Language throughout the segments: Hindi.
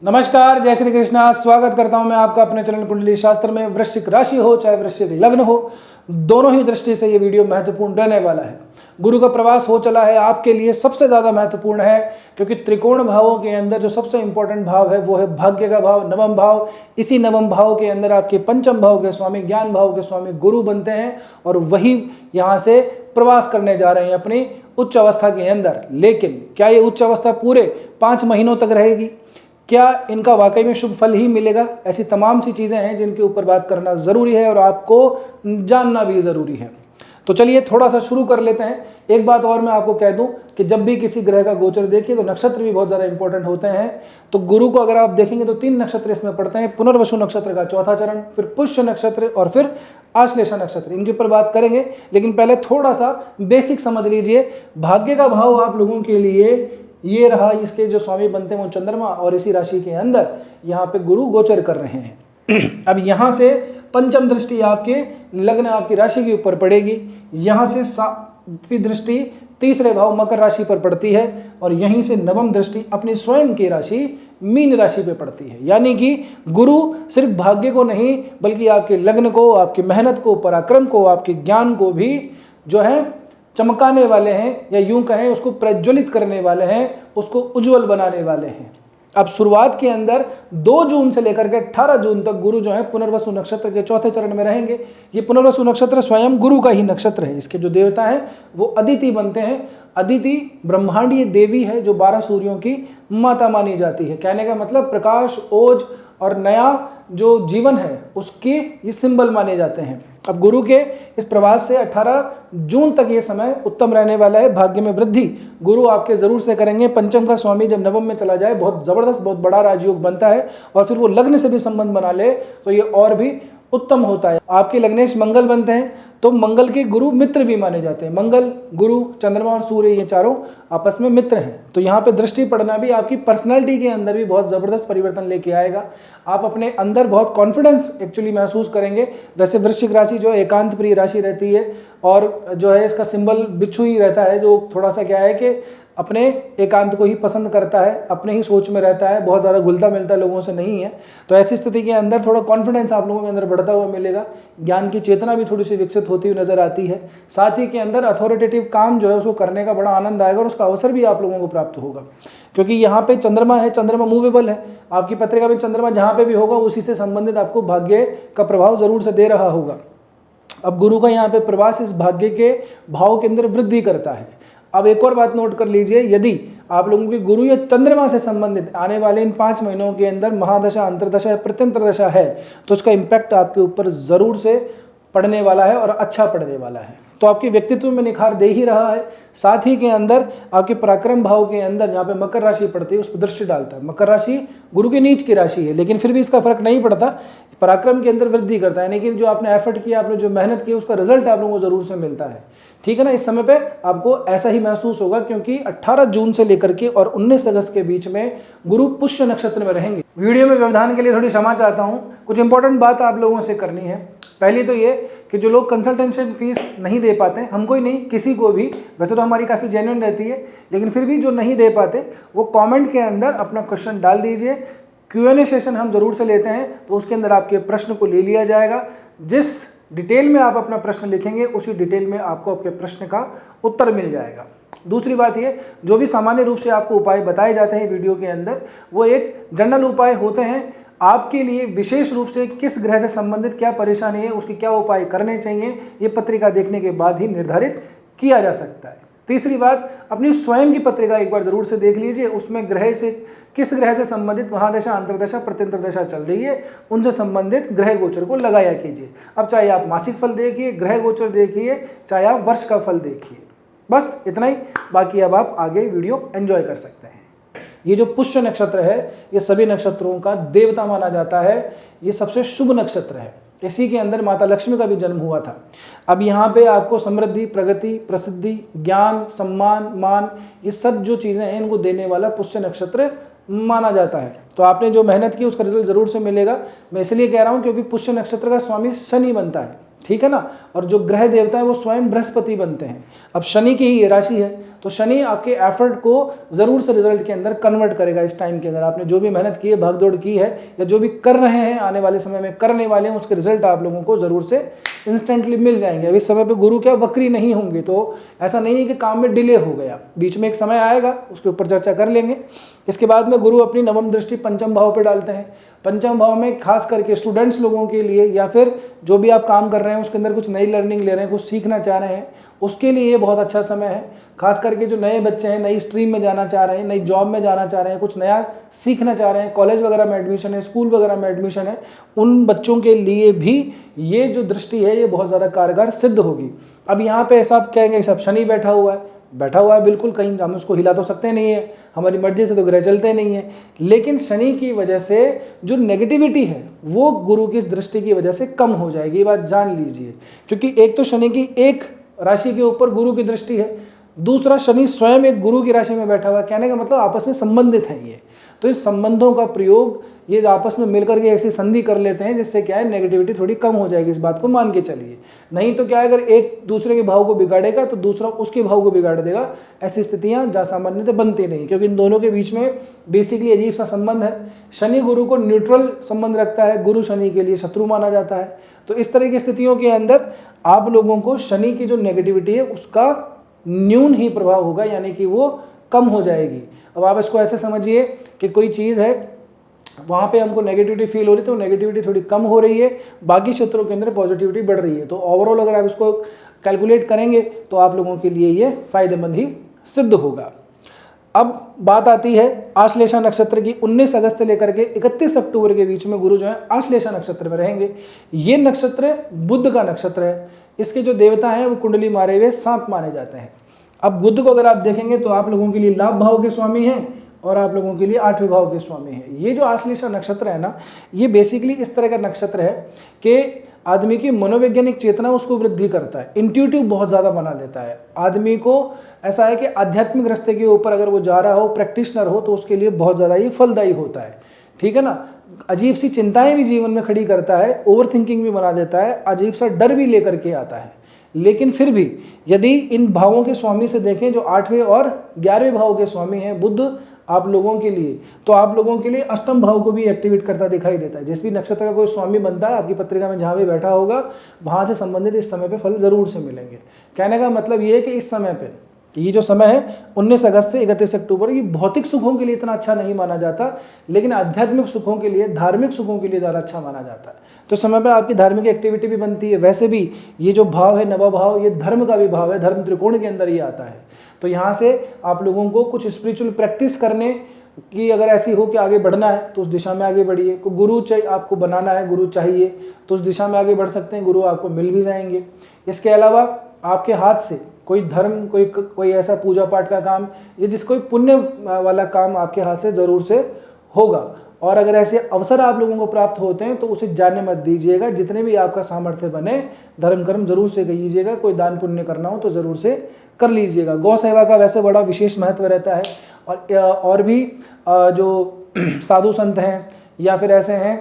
नमस्कार, जय श्री कृष्णा। स्वागत करता हूं मैं आपका अपने चैनल कुंडली शास्त्र में। वृश्चिक राशि हो चाहे वृश्चिक लग्न हो, दोनों ही दृष्टि से ये वीडियो महत्वपूर्ण रहने वाला है। गुरु का प्रवास हो चला है, आपके लिए सबसे ज्यादा महत्वपूर्ण है क्योंकि त्रिकोण भावों के अंदर जो सबसे इंपॉर्टेंट भाव है वो है भाग्य का भाव, नवम भाव। इसी नवम भाव के अंदर आपके पंचम भाव के स्वामी, ज्ञान भाव के स्वामी गुरु बनते हैं और वही यहाँ से प्रवास करने जा रहे हैं अपनी उच्च अवस्था के अंदर। लेकिन क्या ये उच्च अवस्था पूरे 5 महीनों तक रहेगी? क्या इनका वाकई में शुभ फल ही मिलेगा? ऐसी तमाम सी चीज़ें हैं जिनके ऊपर बात करना ज़रूरी है और आपको जानना भी ज़रूरी है। तो चलिए थोड़ा सा शुरू कर लेते हैं। एक बात और मैं आपको कह दूं कि जब भी किसी ग्रह का गोचर देखिए तो नक्षत्र भी बहुत ज़्यादा इंपॉर्टेंट होते हैं। तो गुरु को अगर आप देखेंगे तो 3 नक्षत्र इसमें पड़ते हैं। पुनर्वसु नक्षत्र का चौथा चरण, फिर पुष्य नक्षत्र और फिर आश्लेषा नक्षत्र। इनके ऊपर बात करेंगे, लेकिन पहले थोड़ा सा बेसिक समझ लीजिए। भाग्य का भाव आप लोगों के लिए ये रहा, इसके जो स्वामी बनते हैं वो चंद्रमा, और इसी राशि के अंदर यहाँ पे गुरु गोचर कर रहे हैं। अब यहाँ से पंचम दृष्टि आपके लग्न, आपकी राशि के ऊपर पड़ेगी। यहाँ से 7वीं दृष्टि तीसरे भाव मकर राशि पर पड़ती है और यहीं से नवम दृष्टि अपनी स्वयं की राशि मीन राशि पे पड़ती है। यानी कि गुरु सिर्फ भाग्य को नहीं बल्कि आपके लग्न को, आपकी मेहनत को, पराक्रम को, आपके ज्ञान को भी जो है चमकाने वाले हैं, या यूं कहें उसको प्रज्वलित करने वाले हैं, उसको उज्जवल बनाने वाले हैं। अब शुरुआत के अंदर 2 जून से लेकर के 18 जून तक गुरु जो है पुनर्वसु नक्षत्र के चौथे चरण में रहेंगे। ये पुनर्वसु नक्षत्र स्वयं गुरु का ही नक्षत्र है। इसके जो देवता हैं वो अदिति बनते हैं। अदिति ब्रह्मांडीय देवी है जो 12 सूर्यों की माता मानी जाती है। कहने का मतलब प्रकाश, ओज और नया जो जीवन है उसके ये सिंबल माने जाते हैं। अब गुरु के इस प्रवास से 18 जून तक ये समय उत्तम रहने वाला है। भाग्य में वृद्धि गुरु आपके जरूर से करेंगे। पंचम का स्वामी जब नवम में चला जाए बहुत जबरदस्त, बहुत बड़ा राजयोग बनता है और फिर वो लग्न से भी संबंध बना ले तो ये और भी उत्तम होता है। आपके लग्नेश मंगल बनते हैं तो मंगल के गुरु मित्र भी माने जाते हैं। मंगल, गुरु, चंद्रमा और सूर्य ये चारों आपस में मित्र हैं। तो यहाँ पे दृष्टि पड़ना भी आपकी पर्सनैलिटी के अंदर भी बहुत ज़बरदस्त परिवर्तन लेके आएगा। आप अपने अंदर बहुत कॉन्फिडेंस एक्चुअली महसूस करेंगे। वैसे वृश्चिक राशि जो एकांत प्रिय राशि रहती है और जो है इसका सिंबल बिच्छू ही रहता है, जो थोड़ा सा क्या है कि अपने एकांत को ही पसंद करता है, अपने ही सोच में रहता है, बहुत ज़्यादा घुलता मिलता लोगों से नहीं है। तो ऐसी स्थिति के अंदर थोड़ा कॉन्फिडेंस आप लोगों के अंदर बढ़ता हुआ मिलेगा। ज्ञान की चेतना भी थोड़ी सी विकसित होती हुई नजर आती है। साथ ही के अंदर अथॉरिटेटिव काम जो है उसको करने का बड़ा आनंद आएगा और उसका अवसर भी आप लोगों को प्राप्त होगा क्योंकि यहाँ पे चंद्रमा है, चंद्रमा मूवेबल है। आपकी पत्रिका में चंद्रमा जहाँ पे भी होगा उसी से संबंधित आपको भाग्य का प्रभाव जरूर से दे रहा होगा। अब गुरु का यहाँ पे प्रवास इस भाग्य के भाव के अंदर वृद्धि करता है। अब एक और बात नोट कर लीजिए, यदि आप लोगों के गुरु या चंद्रमा से संबंधित आने वाले इन 5 महीनों के अंदर महादशा, अंतरदशा या प्रत्यंतर दशा है तो उसका इम्पैक्ट आपके ऊपर जरूर से पड़ने वाला है और अच्छा पड़ने वाला है। तो आपके व्यक्तित्व में निखार दे ही रहा है। साथ ही के अंदर आपके पराक्रम भाव के अंदर जहाँ पे मकर राशि पड़ती है उस पर दृष्टि डालता है। मकर राशि गुरु के नीच की राशि है लेकिन फिर भी इसका फर्क नहीं पड़ता, पराक्रम के अंदर वृद्धि करता है। लेकिन जो आपने एफर्ट किया, आपने जो मेहनत की, उसका रिजल्ट आप लोगों को जरूर से मिलता है। ठीक है ना? इस समय पे आपको ऐसा ही महसूस होगा क्योंकि 18 जून से लेकर के और 19 अगस्त के बीच में गुरु पुष्य नक्षत्र में रहेंगे। वीडियो में व्यवधान के लिए थोड़ी क्षमा चाहता हूँ। कुछ इंपॉर्टेंट बात आप लोगों से करनी है। पहली तो ये कि जो लोग कंसल्टेशन फीस नहीं दे पाते, हमको ही नहीं किसी को भी, वैसे तो हमारी काफ़ी जेन्युइन रहती है लेकिन फिर भी जो नहीं दे पाते वो कमेंट के अंदर अपना क्वेश्चन डाल दीजिए। Q&A सेशन हम जरूर से लेते हैं तो उसके अंदर आपके प्रश्न को ले लिया जाएगा। जिस डिटेल में आप अपना प्रश्न लिखेंगे उसी डिटेल में आपको आपके प्रश्न का उत्तर मिल जाएगा। दूसरी बात ये, जो भी सामान्य रूप से आपको उपाय बताए जाते हैं वीडियो के अंदर वो एक जनरल उपाय होते हैं। आपके लिए विशेष रूप से किस ग्रह से संबंधित क्या परेशानी है, उसके क्या उपाय करने चाहिए, ये पत्रिका देखने के बाद ही निर्धारित किया जा सकता है। तीसरी बात, अपनी स्वयं की पत्रिका एक बार जरूर से देख लीजिए। उसमें ग्रह से किस ग्रह से संबंधित महादशा, अंतरदशा, प्रत्यंतर दशा चल रही है, उनसे संबंधित ग्रह गोचर को लगाया कीजिए। अब चाहे आप मासिक फल देखिए, ग्रह गोचर देखिए, चाहे आप वर्ष का फल देखिए, बस इतना ही। बाकी अब आप आगे वीडियो एंजॉय कर सकते हैं। ये जो पुष्य नक्षत्र है ये सभी नक्षत्रों का देवता माना जाता है। ये सबसे शुभ नक्षत्र है। इसी के अंदर माता लक्ष्मी का भी जन्म हुआ था। अब यहाँ पे आपको समृद्धि, प्रगति, प्रसिद्धि, ज्ञान, सम्मान, मान, ये सब जो चीज़ें हैं इनको देने वाला पुष्य नक्षत्र माना जाता है। तो आपने जो मेहनत की उसका रिजल्ट जरूर से मिलेगा। मैं इसलिए कह रहा हूँ क्योंकि पुष्य नक्षत्र का स्वामी शनि बनता है। ठीक है ना। और जो ग्रह देवता है वो स्वयं बृहस्पति बनते हैं। अब शनि की ही ये राशि है, तो शनि आपके एफर्ट को ज़रूर से रिजल्ट के अंदर कन्वर्ट करेगा। इस टाइम के अंदर आपने जो भी मेहनत की है, भागदौड़ की है, या जो भी कर रहे हैं, आने वाले समय में करने वाले हैं, उसके रिजल्ट आप लोगों को ज़रूर से इंस्टेंटली मिल जाएंगे। अब इस समय पे गुरु क्या वक्री नहीं होंगे, तो ऐसा नहीं है कि काम में डिले हो गया, बीच में एक समय आएगा, उसके ऊपर चर्चा कर लेंगे। इसके बाद में गुरु अपनी नवम दृष्टि पंचम भाव पर डालते हैं। पंचम भाव में खास करके स्टूडेंट्स लोगों के लिए, या फिर जो भी आप काम कर रहे हैं उसके अंदर कुछ नई लर्निंग ले रहे हैं, कुछ सीखना चाह रहे हैं, उसके लिए ये बहुत अच्छा समय है। खास करके जो नए बच्चे हैं, नई स्ट्रीम में जाना चाह रहे हैं, नई जॉब में जाना चाह रहे हैं, कुछ नया सीखना चाह रहे हैं, कॉलेज वगैरह में एडमिशन है, स्कूल वगैरह में एडमिशन है, उन बच्चों के लिए भी ये जो दृष्टि है ये बहुत ज़्यादा कारगर सिद्ध होगी। अब यहाँ पे ऐसा आप कहेंगे सब शनि बैठा हुआ है, बिल्कुल, कहीं हम उसको हिला तो सकते नहीं है, हमारी मर्जी से तो ग्रह चलते नहीं है, लेकिन शनि की वजह से जो नेगेटिविटी है वो गुरु की दृष्टि की वजह से कम हो जाएगी। ये बात जान लीजिए, क्योंकि एक तो शनि की एक राशि के ऊपर गुरु की दृष्टि है, दूसरा शनि स्वयं एक गुरु की राशि में बैठा हुआ है। कहने का मतलब आपस में संबंधित हैं ये, तो इस संबंधों का प्रयोग ये आपस में मिलकर के ऐसी संधि कर लेते हैं जिससे क्या है, नेगेटिविटी थोड़ी कम हो जाएगी। इस बात को मान के चलिए, नहीं तो क्या है, अगर एक दूसरे के भाव को बिगाड़ेगा तो दूसरा उसके भाव को बिगाड़ देगा। ऐसी स्थितियां जहाँ सामान्यतः बनती नहीं, क्योंकि इन दोनों के बीच में बेसिकली अजीब सा संबंध है। शनि गुरु को न्यूट्रल संबंध रखता है, गुरु शनि के लिए शत्रु माना जाता है। तो इस तरह की स्थितियों के अंदर आप लोगों को शनि की जो नेगेटिविटी है उसका न्यून ही प्रभाव होगा, यानी कि वो कम हो जाएगी। अब आप इसको ऐसे समझिए कि कोई चीज़ है, वहाँ पे हमको नेगेटिविटी फील हो रही है, तो नेगेटिविटी थोड़ी कम हो रही है, बाकी क्षेत्रों के अंदर पॉजिटिविटी बढ़ रही है। तो ओवरऑल अगर आप इसको कैलकुलेट करेंगे तो आप लोगों के लिए ये फायदेमंद ही सिद्ध होगा। अब बात आती है आश्लेषा नक्षत्र की। 19 अगस्त से लेकर के 31 अक्टूबर के बीच में गुरु जो है आश्लेषा नक्षत्र में रहेंगे। ये नक्षत्र बुध का नक्षत्र है। इसके जो देवता हैं वो कुंडली मारे हुए सांप माने जाते हैं। अब बुध को अगर आप देखेंगे तो आप लोगों के लिए लाभ भाव के स्वामी हैं और आप लोगों के लिए 8वें भाव के स्वामी हैं। ये जो आश्लेषा नक्षत्र है ना, ये बेसिकली इस तरह का नक्षत्र है कि आदमी की मनोवैज्ञानिक चेतना उसको वृद्धि करता है, इंट्यूटिव बहुत ज़्यादा बना देता है आदमी को। ऐसा है कि आध्यात्मिक रास्ते के ऊपर अगर वो जा रहा हो, प्रैक्टिशनर हो, तो उसके लिए बहुत ज़्यादा ही फलदायी होता है। ठीक है ना। अजीब सी चिंताएं भी जीवन में खड़ी करता है, ओवर थिंकिंग भी बना देता है, अजीब सा डर भी लेकर के आता है। लेकिन फिर भी यदि इन भावों के स्वामी से देखें, जो 8वें और 11वें भाव के स्वामी हैं बुध आप लोगों के लिए, तो आप लोगों के लिए अष्टम भाव को भी एक्टिवेट करता दिखाई देता है। जिस भी नक्षत्र का कोई स्वामी बनता है, आपकी पत्रिका में जहाँ भी बैठा होगा वहाँ से संबंधित इस समय पे फल जरूर से मिलेंगे। कहने का मतलब ये है कि इस समय पे, ये जो समय है 19 अगस्त से 31 अक्टूबर, ये भौतिक सुखों के लिए इतना अच्छा नहीं माना जाता, लेकिन आध्यात्मिक सुखों के लिए, धार्मिक सुखों के लिए ज़्यादा अच्छा माना जाता है। तो समय पर आपकी धार्मिक एक्टिविटी भी बनती है। वैसे भी ये जो भाव है नवा भाव, ये धर्म का भी भाव है, धर्म त्रिकोण के अंदर ये आता है। तो यहाँ से आप लोगों को कुछ स्पिरिचुअल प्रैक्टिस करने की अगर ऐसी हो कि आगे बढ़ना है तो उस दिशा में आगे बढ़िए। को गुरु चाहिए, आपको बनाना है, गुरु चाहिए तो उस दिशा में आगे बढ़ सकते हैं, गुरु आपको मिल भी जाएंगे। इसके अलावा आपके हाथ से कोई धर्म, कोई ऐसा पूजा पाठ का काम, या जिस कोई पुण्य वाला काम आपके हाथ से ज़रूर से होगा। और अगर ऐसे अवसर आप लोगों को प्राप्त होते हैं तो उसे जाने मत दीजिएगा। जितने भी आपका सामर्थ्य बने, धर्म कर्म जरूर से कीजिएगा। कोई दान पुण्य करना हो तो ज़रूर से कर लीजिएगा। गौ सेवा का वैसे बड़ा विशेष महत्व रहता है। और भी जो साधु संत हैं या फिर ऐसे हैं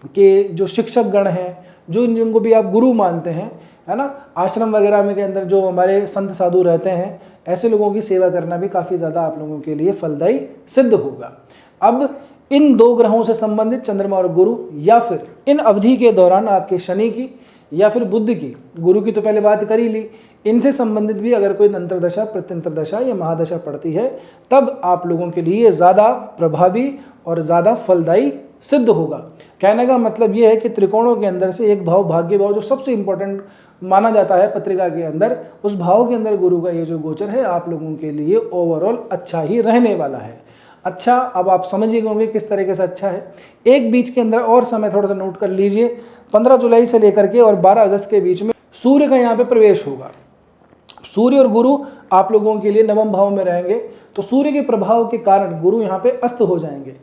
कि जो शिक्षक गण हैं, जिनको भी आप गुरु मानते हैं, है ना, आश्रम वगैरह में के अंदर जो हमारे संत साधु रहते हैं, ऐसे लोगों की सेवा करना भी काफ़ी ज़्यादा आप लोगों के लिए फलदायी सिद्ध होगा। अब इन दो ग्रहों से संबंधित चंद्रमा और गुरु, या फिर इन अवधि के दौरान आपके शनि की या फिर बुध की, गुरु की तो पहले बात कर ही ली, इनसे संबंधित भी अगर कोई अंतर्दशा, प्रत्यंतरदशा या महादशा पड़ती है, तब आप लोगों के लिए ज़्यादा प्रभावी और ज़्यादा फलदायी सिद्ध होगा। कहने का मतलब ये है कि त्रिकोणों के अंदर से एक भाव, भाग्य भाव, जो सबसे इंपॉर्टेंट माना जाता है पत्रिका के अंदर, उस भाव के अंदर गुरु का ये जो गोचर है आप लोगों के लिए ओवरऑल अच्छा ही रहने वाला है। अच्छा, अब आप समझिए होंगे किस तरीके से अच्छा है। एक बीच के अंदर और समय थोड़ा सा नोट कर लीजिए, 15 जुलाई से लेकर के और 12 अगस्त के बीच में सूर्य का यहाँ पे प्रवेश होगा। सूर्य और गुरु आप लोगों के लिए नवम भाव में रहेंगे, तो सूर्य के प्रभाव के कारण गुरु यहाँ पे अस्त हो जाएंगे।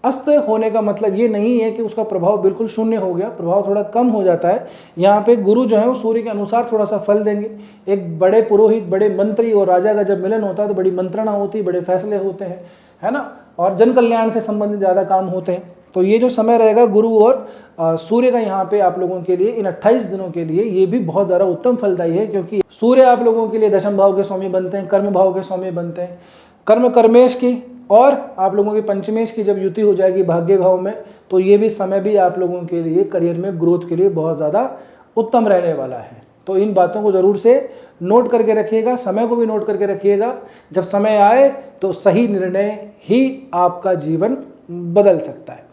अस्त होने का मतलब ये नहीं है कि उसका प्रभाव बिल्कुल शून्य हो गया, प्रभाव थोड़ा कम हो जाता है। यहाँ पे गुरु जो है वो सूर्य के अनुसार थोड़ा सा फल देंगे। एक बड़े पुरोहित, बड़े मंत्री और राजा का जब मिलन होता है तो बड़ी मंत्रणा होती है, बड़े फैसले होते हैं, है ना, और जन कल्याण से संबंधित ज़्यादा काम होते हैं। तो ये जो समय रहेगा गुरु और सूर्य का यहाँ पे आप लोगों के लिए इन 28 दिनों के लिए ये भी बहुत ज़्यादा उत्तम फलदायी है, क्योंकि सूर्य आप लोगों के लिए दशम भाव के स्वामी बनते हैं, कर्म भाव के स्वामी बनते हैं। कर्म कर्मेश की और आप लोगों की पंचमेश की जब युति हो जाएगी भाग्य भाव में, तो ये भी समय भी आप लोगों के लिए करियर में ग्रोथ के लिए बहुत ज़्यादा उत्तम रहने वाला है। तो इन बातों को ज़रूर से नोट करके रखिएगा, समय को भी नोट करके रखिएगा। जब समय आए तो सही निर्णय ही आपका जीवन बदल सकता है।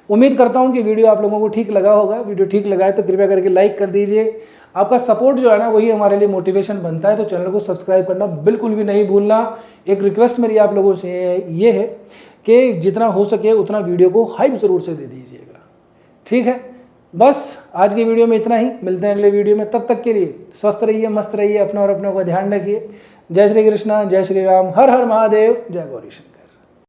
उम्मीद करता हूं कि वीडियो आप लोगों को ठीक लगा होगा। वीडियो ठीक लगा है तो कृपया करके लाइक कर दीजिए। आपका सपोर्ट जो है ना वही हमारे लिए मोटिवेशन बनता है, तो चैनल को सब्सक्राइब करना बिल्कुल भी नहीं भूलना। एक रिक्वेस्ट मेरी आप लोगों से ये है कि जितना हो सके उतना वीडियो को हाइप ज़रूर से दे दीजिएगा, ठीक है। बस आज की वीडियो में इतना ही, मिलते हैं अगले वीडियो में। तब तक के लिए स्वस्थ रहिए, मस्त रहिए, अपना और अपनों का ध्यान रखिए। जय श्री कृष्णा, जय श्री राम, हर हर महादेव, जय गौरी शंकर।